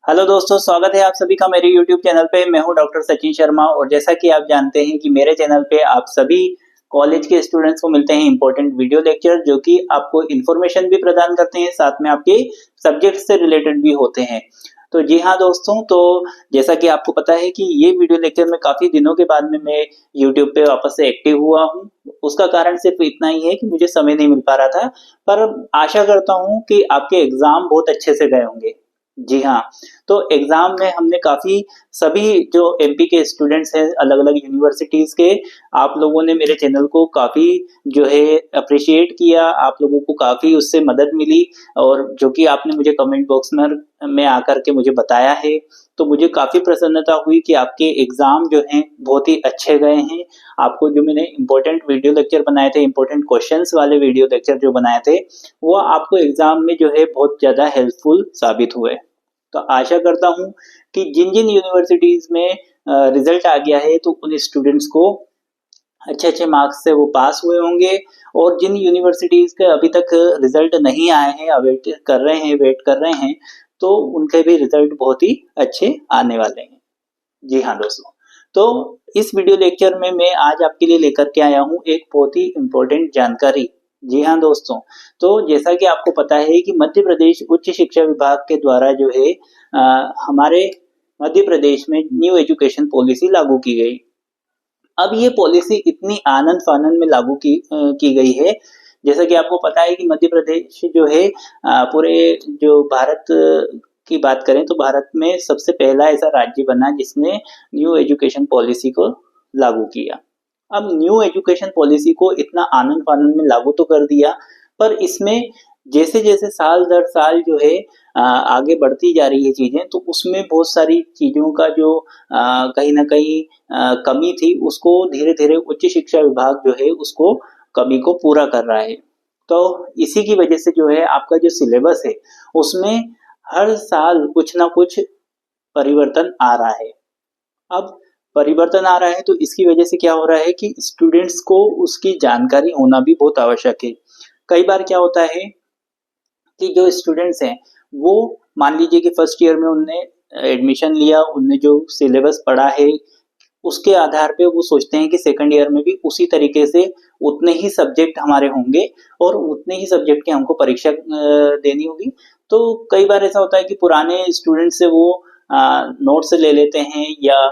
Hello दोस्तों, स्वागत है आप सभी का मेरे YouTube चैनल पे। मैं हूं डॉक्टर सचिन शर्मा और जैसा कि आप जानते हैं कि मेरे चैनल पे आप सभी कॉलेज के स्टूडेंट्स को मिलते हैं इंपॉर्टेंट वीडियो लेक्चर जो कि आपको इन्फॉर्मेशन भी प्रदान करते हैं, साथ में आपके सब्जेक्ट से रिलेटेड भी होते हैं। तो जी हाँ दोस्तों, तो जैसा कि आपको पता है कि ये वीडियो लेक्चर में काफ़ी दिनों के बाद में मैं YouTube पे वापस से एक्टिव हुआ हूँ। उसका कारण सिर्फ इतना ही है कि मुझे समय नहीं मिल पा रहा था, पर आशा करता हूँ कि आपके एग्ज़ाम बहुत अच्छे से गए होंगे। जी हाँ, तो एग्ज़ाम में हमने काफ़ी सभी जो एमपी के स्टूडेंट्स हैं अलग-अलग यूनिवर्सिटीज़ के, आप लोगों ने मेरे चैनल को काफ़ी जो है एप्रिशिएट किया, आप लोगों को काफ़ी उससे मदद मिली और जो कि आपने मुझे कमेंट बॉक्स में आकर के मुझे बताया है, तो मुझे काफ़ी प्रसन्नता हुई कि आपके एग्ज़ाम जो हैं बहुत ही अच्छे गए हैं। आपको जो मैंने इम्पोर्टेंट वीडियो लेक्चर बनाए थे, इम्पोर्टेंट क्वेश्चन्स वाले वीडियो लेक्चर जो बनाए थे, वो आपको एग्ज़ाम में जो है बहुत ज़्यादा हेल्पफुल साबित हुए। तो आशा करता हूँ कि जिन-जिन यूनिवर्सिटीज़ में रिज़ल्ट आ गया है तो उन स्टूडेंट्स को अच्छे-अच्छे मार्क्स से वो पास हुए होंगे और जिन यूनिवर्सिटीज़ के अभी तक रिज़ल्ट नहीं आए हैं, वेट कर रहे हैं, तो उनके भी रिज़ल्ट बहुत ही अच्छे आने वाले हैं। जी हाँ दोस्तों, तो इस वीडियो लेक्चर में मैं आज आपके लिए लेकर के आया हूँ एक बहुत ही इम्पोर्टेंट जानकारी। जी हाँ दोस्तों, तो जैसा कि आपको पता है कि मध्य प्रदेश उच्च शिक्षा विभाग के द्वारा जो है हमारे मध्य प्रदेश में न्यू एजुकेशन पॉलिसी लागू की गई। अब ये पॉलिसी इतनी आनन-फानन में लागू की गई है, जैसा कि आपको पता है कि मध्य प्रदेश जो है पूरे जो भारत की बात करें तो भारत में सबसे पहला ऐसा राज्य बना जिसने न्यू एजुकेशन पॉलिसी को लागू किया। अब न्यू एजुकेशन पॉलिसी को इतना आनन-फानन में लागू तो कर दिया, पर इसमें जैसे-जैसे साल दर साल जो है आगे बढ़ती जा रही है चीज़ें, तो उसमें बहुत सारी चीज़ों का जो कहीं न कहीं कमी थी, उसको धीरे-धीरे उच्च शिक्षा विभाग जो है उसको कमी को पूरा कर रहा है। तो इसी की वजह से जो है आपका जो सिलेबस है, उसमें हर साल कुछ न कुछ परिवर्तन आ रहा है। अब परिवर्तन आ रहा है तो इसकी वजह से क्या हो रहा है कि स्टूडेंट्स को उसकी जानकारी होना भी बहुत आवश्यक है। कई बार क्या होता है कि जो स्टूडेंट्स हैं, वो मान लीजिए कि फर्स्ट ईयर में उनने एडमिशन लिया, उनने जो सिलेबस पढ़ा है, उसके आधार पे वो सोचते हैं कि सेकंड ईयर में भी उसी तरीके से उतने ही सब्जेक्ट हमारे होंगे और उतने ही सब्जेक्ट की हमको परीक्षा देनी होगी। तो कई बार ऐसा होता है कि पुराने स्टूडेंट से वो नोट्स ले लेते हैं या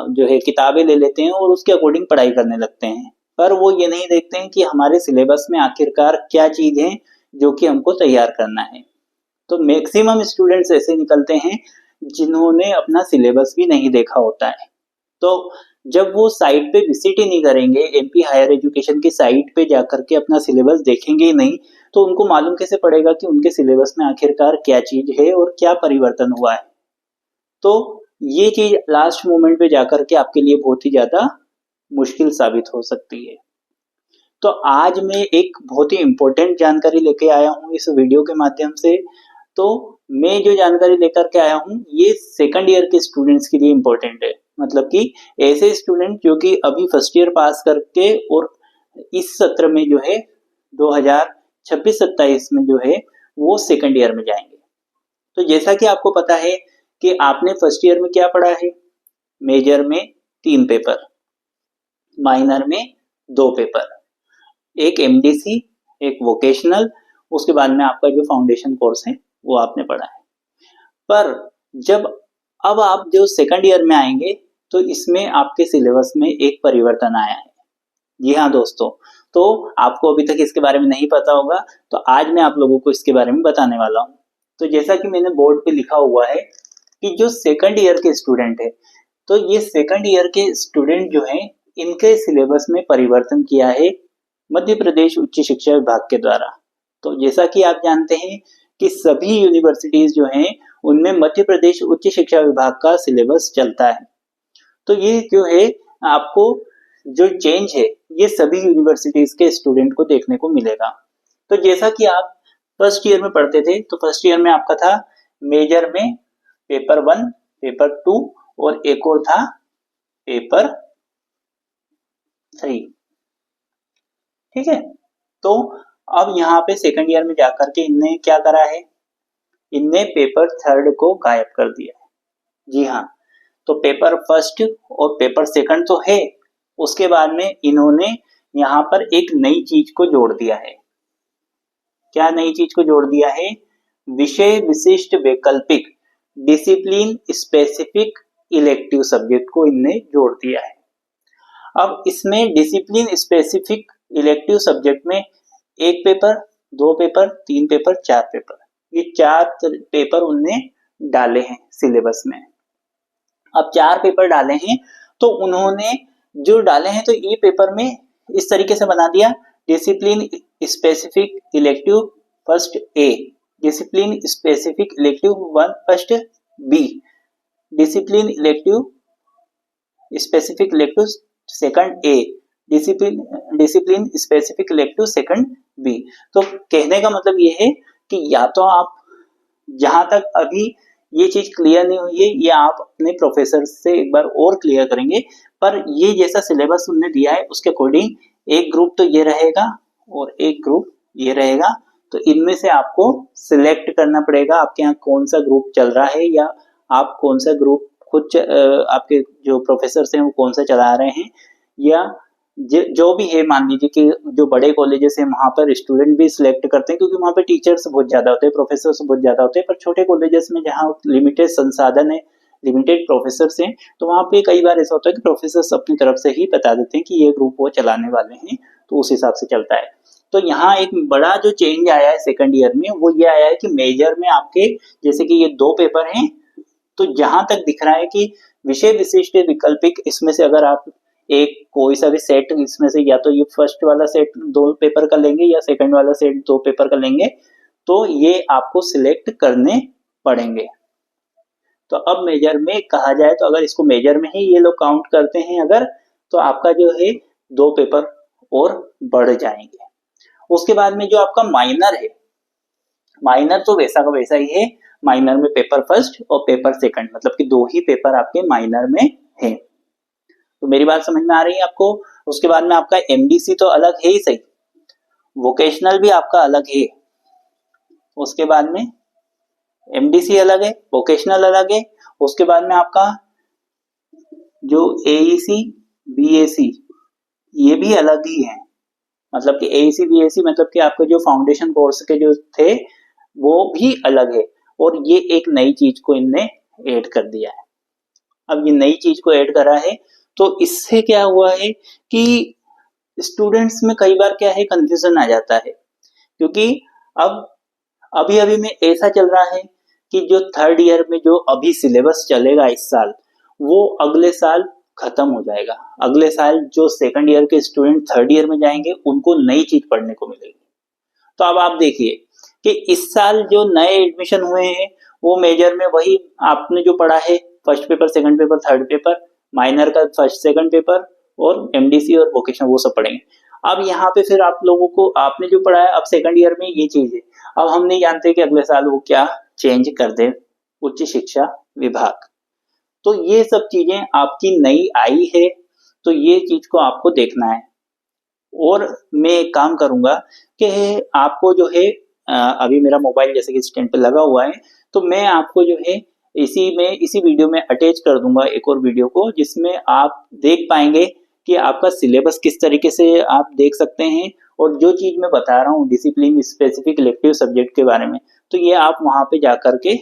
जो है किताबें ले लेते हैं और उसके अकॉर्डिंग पढ़ाई करने लगते हैं। पर वो ये नहीं देखते हैं कि हमारे सिलेबस में आखिरकार क्या चीज़ है जो कि हमको तैयार करना है। तो मैक्सिमम स्टूडेंट्स ऐसे निकलते हैं जिन्होंने अपना सिलेबस भी नहीं देखा होता है। तो जब वो साइट पे विजिट ही नहीं करेंगे, एमपी हायर एजुकेशन की साइट पे जाकर के अपना सिलेबस देखेंगे ही नहीं, तो उनको मालूम कैसे पड़ेगा कि उनके सिलेबस में आखिरकार क्या चीज़ है और क्या परिवर्तन हुआ है। तो ये चीज़ लास्ट मोमेंट पे जाकर के आपके लिए बहुत ही ज़्यादा मुश्किल साबित हो सकती है। तो आज मैं एक बहुत ही इम्पोर्टेंट जानकारी लेके आया हूँ इस वीडियो के माध्यम से। तो मैं जो जानकारी लेकर के आया हूँ, ये सेकंड ईयर के स्टूडेंट्स के लिए इम्पोर्टेंट है। मतलब कि ऐसे स्टूडेंट जो कि अभी फर्स्ट ईयर पास करके और इस सत्र में जो है 2026-27 में जो है वो सेकंड ईयर में जाएँगे। तो जैसा कि आपको पता है कि आपने फर्स्ट ईयर में क्या पढ़ा है? मेजर में 3 पेपर, माइनर में 2 पेपर, एक एमडीसी, एक वोकेशनल, उसके बाद में आपका जो फाउंडेशन कोर्स है वो आपने पढ़ा है। पर जब अब आप जो सेकंड ईयर में आएँगे तो इसमें आपके सिलेबस में एक परिवर्तन आया है। जी हाँ दोस्तों, तो आपको अभी तक इसके बारे में नहीं पता होगा, तो आज मैं आप लोगों को इसके बारे में बताने वाला हूँ। तो जैसा कि मैंने बोर्ड पे लिखा हुआ है कि जो सेकंड ईयर के स्टूडेंट हैं, तो ये सेकंड ईयर के स्टूडेंट जो हैं, इनके सिलेबस में परिवर्तन किया है मध्य प्रदेश उच्च शिक्षा विभाग के द्वारा। तो जैसा कि आप जानते हैं कि सभी यूनिवर्सिटीज़ जो हैं, उनमें मध्य प्रदेश उच्च शिक्षा विभाग का सिलेबस चलता है। तो ये जो है आपको जो चेंज है, ये सभी यूनिवर्सिटीज़ के स्टूडेंट को देखने को मिलेगा। तो जैसा कि आप फर्स्ट ईयर में पढ़ते थे, तो फर्स्ट ईयर में आपका था मेजर में पेपर 1, पेपर 2 और एक और था पेपर 3। ठीक है? तो अब यहाँ पे सेकंड ईयर में जाकर के इनने क्या करा है, इनने पेपर थर्ड को गायब कर दिया है। जी हाँ, तो पेपर फर्स्ट और पेपर सेकंड तो है, उसके बाद में इन्होंने यहाँ पर एक नई चीज को जोड़ दिया है। क्या नई चीज को जोड़ दिया है? विषय विशिष्ट वैकल्पिक डिसिप्लिन स्पेसिफिक इलेक्टिव सब्जेक्ट को इनने जोड़ दिया है। अब इसमें डिसिप्लिन स्पेसिफिक इलेक्टिव सब्जेक्ट में एक पेपर, दो पेपर, तीन पेपर, चार पेपर, ये चार पेपर उनने डाले हैं सिलेबस में। अब चार पेपर डाले हैं तो उन्होंने जो डाले हैं तो ये पेपर में इस तरीके से बना दिया, discipline specific elective first A, discipline specific elective one first B, discipline elective specific elective second A, discipline specific elective second B. तो कहने का मतलब ये है कि या तो आप, जहां तक अभी ये चीज क्लियर नहीं हुई है, ये आप अपने प्रोफेसर से एक बार और क्लियर करेंगे, पर ये जैसा सिलेबस उन्होंने दिया है उसके अकॉर्डिंग एक ग्रुप तो ये रहेगा और एक ग्रुप ये रहेगा, तो इनमें से आपको सिलेक्ट करना पड़ेगा आपके यहाँ कौन सा ग्रुप चल रहा है, या आप कौन सा ग्रुप कुछ आपके जो प्रोफेसर हैं वो कौन सा चला रहे हैं, या जो भी है। मान लीजिए कि जो बड़े कॉलेजेस हैं वहां पर स्टूडेंट भी सिलेक्ट करते हैं क्योंकि वहां पर टीचर्स बहुत ज्यादा होते हैं, प्रोफेसर बहुत ज्यादा होते हैं, पर छोटे कॉलेजेस में जहाँ लिमिटेड संसाधन है, लिमिटेड प्रोफेसर हैं, तो वहां पे कई बार ऐसा होता है कि प्रोफेसर अपनी तरफ से ही बता देते हैं कि ये ग्रुप वो चलाने वाले हैं, तो उस हिसाब से चलता है। तो यहाँ एक बड़ा जो चेंज आया है सेकंड ईयर में वो ये आया है कि मेजर में आपके, जैसे कि ये दो पेपर हैं, तो जहां तक दिख रहा है कि विषय विशिष्ट वैकल्पिक, इसमें से अगर आप एक कोई सा भी सेट इसमें से, या तो ये फर्स्ट वाला सेट दो पेपर का लेंगे या सेकंड वाला सेट दो पेपर का लेंगे, तो ये आपको सिलेक्ट करने पड़ेंगे। तो अब मेजर में कहा जाए तो अगर इसको मेजर में ही ये लोग काउंट करते हैं अगर, तो आपका जो है दो पेपर और बढ़ जाएंगे। उसके बाद में जो आपका माइनर है, माइनर तो वैसा का वैसा ही है, माइनर में पेपर फर्स्ट और पेपर सेकंड, मतलब कि दो ही पेपर आपके माइनर में है। तो मेरी बात समझ में आ रही है आपको? उसके बाद में आपका एमडीसी तो अलग है ही सही, वोकेशनल भी आपका अलग है, उसके बाद में एमडीसी अलग है, वोकेशनल अलग है, उसके बाद में आपका जो एईसी बीएसी ये भी अलग ही है, मतलब कि एईसी बीएसी मतलब कि आपके जो फाउंडेशन कोर्स के जो थे वो भी अलग है, और ये एक नई चीज को इनने ऐड कर दिया है। अब ये नई चीज को ऐड करा है तो इससे क्या हुआ है कि स्टूडेंट्स में कई बार क्या है, कंफ्यूजन आ जाता है, क्योंकि अब अभी अभी में ऐसा चल रहा है कि जो थर्ड ईयर में जो अभी सिलेबस चलेगा इस साल, वो अगले साल खत्म हो जाएगा। अगले साल जो सेकंड ईयर के स्टूडेंट थर्ड ईयर में जाएंगे उनको नई चीज पढ़ने को मिलेगी। तो अब आप देखिए कि इस साल जो नए एडमिशन हुए हैं वो मेजर में वही आपने जो पढ़ा है, first paper, second paper, third paper, minor का फर्स्ट सेकंड पेपर, और एमडीसी और वोकेशनल वो सब पढ़ेंगे। अब यहाँ पे फिर आप लोगों को आपने जो पढ़ा है अब सेकंड ईयर में ये चीज है, अब हम नहीं जानते कि अगले साल वो क्या चेंज कर दे उच्च शिक्षा विभाग। तो ये सब चीजें आपकी नई आई है, तो ये चीज को आपको देखना है। और मैं एक काम करूंगा कि आपको जो है अभी मेरा मोबाइल जैसे कि स्टैंड पे लगा हुआ है, तो मैं आपको जो है इसी वीडियो में अटैच कर दूंगा एक और वीडियो को, जिसमें आप देख पाएंगे कि आपका सिलेबस किस तरीके से आप देख सकते हैं, और जो चीज मैं बता रहा हूँ डिसिप्लिन स्पेसिफिक इलेक्टिव सब्जेक्ट के बारे में, तो ये आप वहां पे जाकर के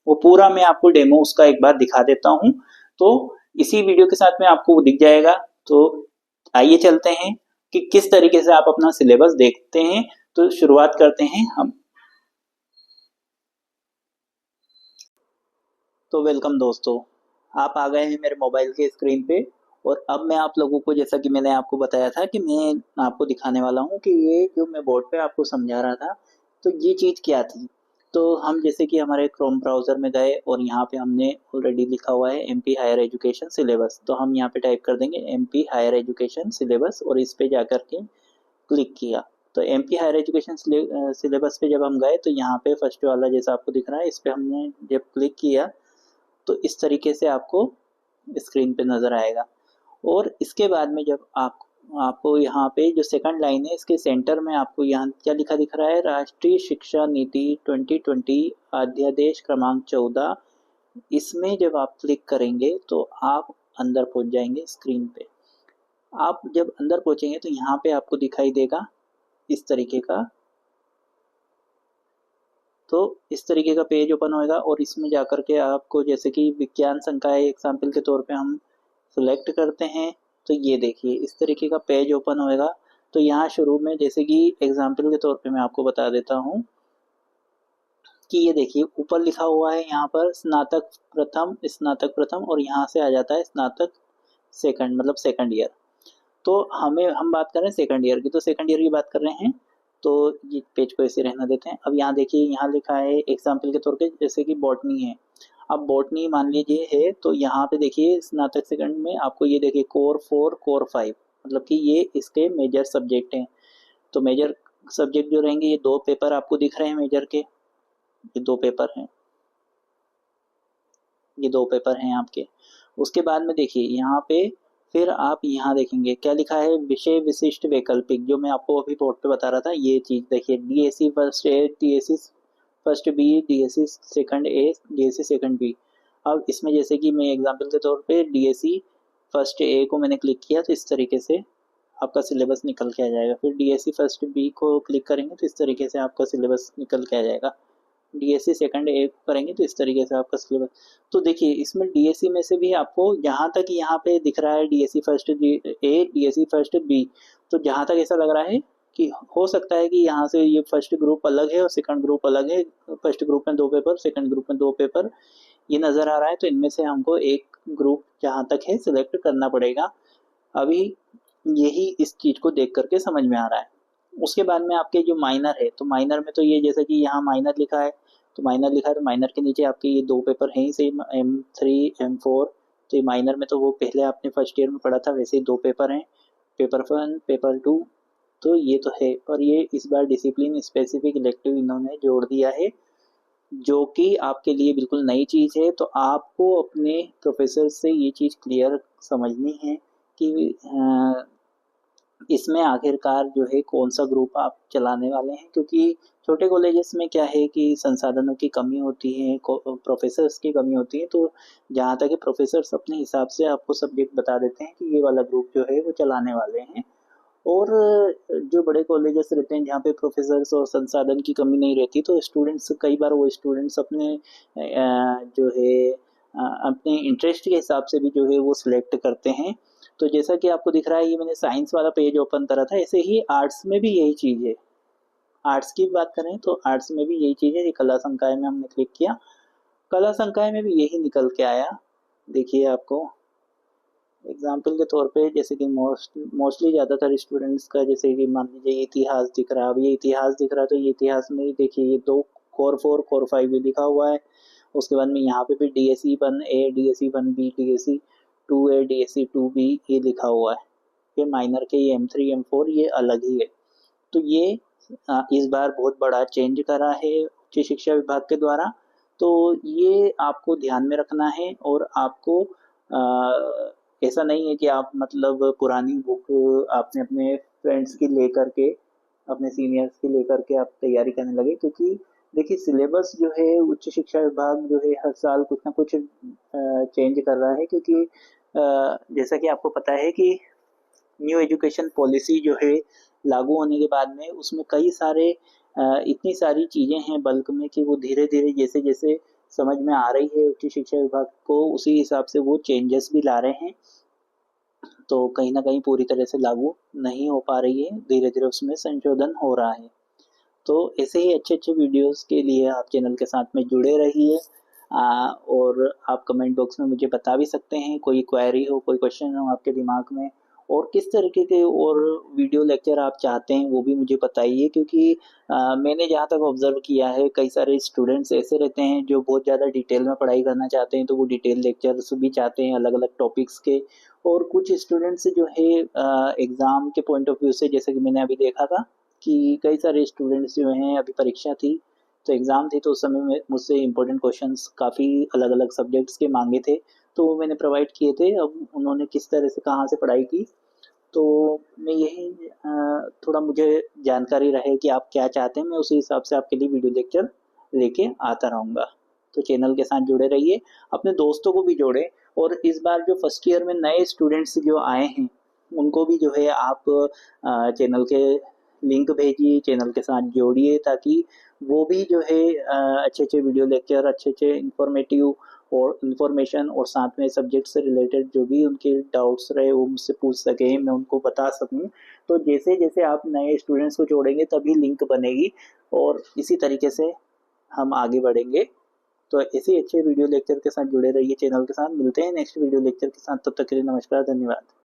वो पूरा मैं आपको डेमो उसका एक बार दिखा देता हूँ, तो इसी वीडियो के साथ में आपको वो दिख जाएगा। तो आइए चलते हैं कि किस तरीके से आप अपना सिलेबस देखते हैं। तो शुरुआत करते हैं हम। तो वेलकम दोस्तों, आप आ गए हैं मेरे मोबाइल के स्क्रीन पे, और अब मैं आप लोगों को, जैसा कि मैंने आपको बताया था कि मैं आपको दिखाने वाला हूँ कि ये जो मैं बोर्ड पे आपको समझा रहा था, तो ये चीज़ क्या थी। तो हम जैसे कि हमारे क्रोम ब्राउज़र में गए और यहाँ पे हमने ऑलरेडी लिखा हुआ है एमपी हायर एजुकेशन सिलेबस, तो हम यहाँ पे टाइप कर देंगे एमपी हायर एजुकेशन सिलेबस, और इस पे जाकर के क्लिक किया। तो एमपी हायर एजुकेशन सिलेबस पे जब हम गए तो यहाँ पे फर्स्ट वाला जैसा आपको दिख रहा है, इस पे हमने जब क्लिक किया तो इस तरीके से आपको स्क्रीन पे नज़र आएगा। और इसके बाद में जब आप आपको यहाँ पे जो सेकंड लाइन है इसके सेंटर में आपको यहाँ क्या लिखा दिख रहा है, राष्ट्रीय शिक्षा नीति 2020 अध्यादेश क्रमांक 14। इसमें जब आप क्लिक करेंगे तो आप अंदर पहुंच जाएंगे स्क्रीन पे। आप जब अंदर पहुंचेंगे तो यहाँ पे आपको दिखाई देगा इस तरीके का, तो इस तरीके का पेज ओपन होएगा और इसमें जाकर के आपको जैसे कि विज्ञान संकाय एग्जाम्पल के तौर पे हम सिलेक्ट करते हैं, तो ये देखिए इस तरीके का पेज ओपन होएगा। तो यहाँ शुरू में जैसे कि एग्जाम्पल के तौर पे मैं आपको बता देता हूँ कि ये देखिए ऊपर लिखा हुआ है यहाँ पर स्नातक प्रथम और यहाँ से आ जाता है स्नातक सेकंड, मतलब सेकंड ईयर। तो हम बात कर रहे हैं सेकंड ईयर की, तो सेकंड ईयर की बात कर रहे हैं, तो ये पेज को ऐसे रहना देते हैं। अब यहाँ देखिए यहाँ लिखा है एग्जाम्पल के तौर पे जैसे कि बॉटनी है। अब बॉटनी मान लीजिए है, तो यहाँ पे देखिए स्नातक सेकंड में आपको ये देखिए कोर 4 कोर 5, मतलब कि ये इसके मेजर सब्जेक्ट हैं। तो मेजर सब्जेक्ट जो रहेंगे, ये 2 पेपर आपको दिख रहे हैं मेजर के, ये 2 पेपर हैं, ये 2 पेपर हैं आपके। उसके बाद में देखिए यहाँ पे फिर आप यहाँ देखेंगे क्या लिखा है, विषय विशिष्ट वैकल्पिक, जो मैं आपको अभी बोर्ड पे बता रहा था ये चीज देखिए, DSC first A, DSC first B, DSC second A, DSC second B. अब इसमें जैसे कि मैं एग्जांपल के तौर पे डीएससी फर्स्ट ए को मैंने क्लिक किया तो इस तरीके से आपका सिलेबस निकल के आ जाएगा। फिर डीएससी फर्स्ट बी को क्लिक करेंगे तो इस तरीके से आपका सिलेबस निकल के आ जाएगा। डीएससी सेकंड ए करेंगे तो इस तरीके से आपका सिलेबस। तो देखिए इसमें डीएससी में से भी आपको जहाँ तक यहाँ पे दिख रहा है DSC first A, DSC first B, तो जहाँ तक ऐसा लग रहा है कि हो सकता है कि यहाँ से ये फर्स्ट ग्रुप अलग है और सेकंड ग्रुप अलग है, फर्स्ट ग्रुप में 2 पेपर, सेकंड ग्रुप में 2 पेपर, ये नज़र आ रहा है। तो इनमें से हमको एक ग्रुप जहाँ तक है सिलेक्ट करना पड़ेगा। अभी यही इस चीज़ को देख करके समझ में आ रहा है। उसके बाद में आपके जो माइनर है, तो माइनर में तो ये जैसा कि यहाँ माइनर लिखा है, तो माइनर लिखा है तो माइनर के नीचे आपके ये 2 पेपर हैं ही सेम, M3 M4। तो ये माइनर में तो वो पहले आपने फर्स्ट ईयर में पढ़ा था, वैसे ही 2 पेपर हैं, पेपर 1 पेपर 2। तो ये तो है, और ये इस बार डिसिप्लिन स्पेसिफिक इलेक्टिव इन्होंने जोड़ दिया है, जो कि आपके लिए बिल्कुल नई चीज़ है। तो आपको अपने प्रोफेसर से ये चीज़ क्लियर समझनी है कि इसमें आखिरकार जो है कौन सा ग्रुप आप चलाने वाले हैं, क्योंकि छोटे कॉलेजेस में क्या है कि संसाधनों की कमी होती है, प्रोफेसर्स की कमी होती है। तो जहाँ तक कि प्रोफेसर्स अपने हिसाब से आपको सब्जेक्ट बता देते हैं कि ये वाला ग्रुप जो है वो चलाने वाले हैं। और जो बड़े कॉलेजेस रहते हैं जहाँ पे प्रोफेसर्स और संसाधन की कमी नहीं रहती, तो स्टूडेंट्स कई बार वो स्टूडेंट्स अपने जो है अपने इंटरेस्ट के हिसाब से भी जो है वो सिलेक्ट करते हैं। तो जैसा कि आपको दिख रहा है, ये मैंने साइंस वाला पेज ओपन करा था, ऐसे ही आर्ट्स में भी यही चीज़ है। आर्ट्स की बात करें तो आर्ट्स में भी यही चीज़ है। ये कला संकाय में हमने क्लिक किया, कला संकाय में भी यही निकल के आया। देखिए आपको एग्जाम्पल के तौर पे जैसे कि मोस्टली ज़्यादातर स्टूडेंट्स का जैसे कि मान लीजिए इतिहास दिख रहा है, अब ये इतिहास दिख रहा है तो ये इतिहास में देखिए ये 2 कोर 4 कोर 5 भी लिखा हुआ है। उसके बाद में यहाँ पे भी DSC 1A, DSC 1B, DSC 2A, DSC 2B ये लिखा हुआ है। फिर माइनर के ये M3 M4 ये अलग ही है। तो ये इस बार बहुत बड़ा चेंज करा है उच्च शिक्षा विभाग के द्वारा। तो ये आपको ध्यान में रखना है, और आपको ऐसा नहीं है कि आप मतलब पुरानी बुक आपने अपने फ्रेंड्स की लेकर के, अपने सीनियर्स की लेकर के आप तैयारी करने लगे, क्योंकि देखिए सिलेबस जो है उच्च शिक्षा विभाग जो है हर साल कुछ ना कुछ चेंज कर रहा है। क्योंकि जैसा कि आपको पता है कि न्यू एजुकेशन पॉलिसी जो है लागू होने के बाद में उसमें कई सारे इतनी सारी चीज़ें हैं बल्क में कि वो धीरे धीरे जैसे जैसे समझ में आ रही है उच्च शिक्षा विभाग को, उसी हिसाब से वो चेंजेस भी ला रहे हैं। तो कहीं ना कहीं पूरी तरह से लागू नहीं हो पा रही है, धीरे धीरे उसमें संशोधन हो रहा है। तो ऐसे ही अच्छे अच्छे वीडियोस के लिए आप चैनल के साथ में जुड़े रहिए। और आप कमेंट बॉक्स में मुझे बता भी सकते हैं, कोई क्वेरी हो, कोई क्वेश्चन हो आपके दिमाग में, और किस तरीके के और वीडियो लेक्चर आप चाहते हैं वो भी मुझे बताइए। क्योंकि मैंने जहाँ तक ऑब्जर्व किया है कई सारे स्टूडेंट्स ऐसे रहते हैं जो बहुत ज़्यादा डिटेल में पढ़ाई करना चाहते हैं, तो वो डिटेल लेक्चर्स भी चाहते हैं अलग अलग टॉपिक्स के। और कुछ स्टूडेंट्स जो है एग्ज़ाम के पॉइंट ऑफ व्यू से, जैसे कि मैंने अभी देखा था कि कई सारे स्टूडेंट्स जो हैं, अभी परीक्षा थी तो एग्ज़ाम थी, तो उस समय में मुझसे इंपॉर्टेंट क्वेश्चंस काफ़ी अलग अलग सब्जेक्ट्स के मांगे थे, तो वो मैंने प्रोवाइड किए थे। अब उन्होंने किस तरह से कहाँ से पढ़ाई की तो मैं यही थोड़ा मुझे जानकारी रहे कि आप क्या चाहते हैं, मैं उसी हिसाब से आपके लिए वीडियो लेक्चर लेके आता रहूँगा। तो चैनल के साथ जुड़े रहिए, अपने दोस्तों को भी जोड़ें और इस बार जो फर्स्ट ईयर में नए स्टूडेंट्स जो आए हैं, उनको भी जो है आप चैनल के लिंक भेजिए, चैनल के साथ जोड़िए ताकि वो भी जो है अच्छे-अच्छे वीडियो लेक्चर, अच्छे-अच्छे इन्फॉर्मेटिव और इन्फॉर्मेशन और साथ में सब्जेक्ट से रिलेटेड जो भी उनके डाउट्स रहे वो मुझसे पूछ सकें, मैं उनको बता सकूँ। तो जैसे-जैसे आप नए स्टूडेंट्स को जोड़ेंगे तभी लिंक बनेगी और इसी तरीके से हम आगे बढ़ेंगे। तो ऐसे ही अच्छे वीडियो लेक्चर के साथ जुड़े रहिए चैनल के साथ। मिलते हैं नेक्स्ट वीडियो लेक्चर के साथ, तब तक के लिए नमस्कार, धन्यवाद।